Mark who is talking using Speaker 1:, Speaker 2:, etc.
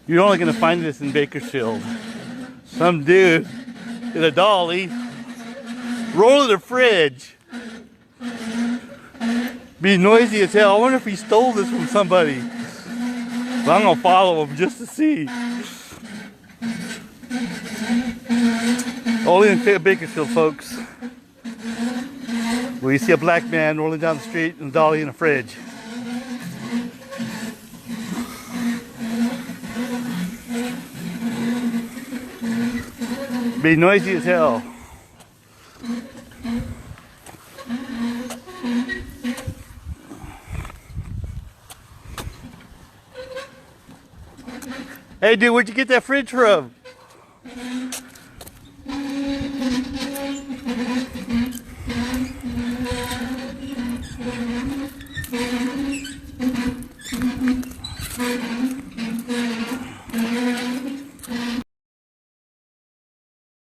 Speaker 1: You're only gonna find this in Bakersfield. Some dude in a dolly rolling the fridge. Be noisy as hell. I wonder if he stole this from somebody. But I'm gonna follow him just to see. Only in Bakersfield, folks. Where you see a black man rolling down the street and a dolly in a fridge. Be noisy as hell. Hey dude, where'd you get that fridge from?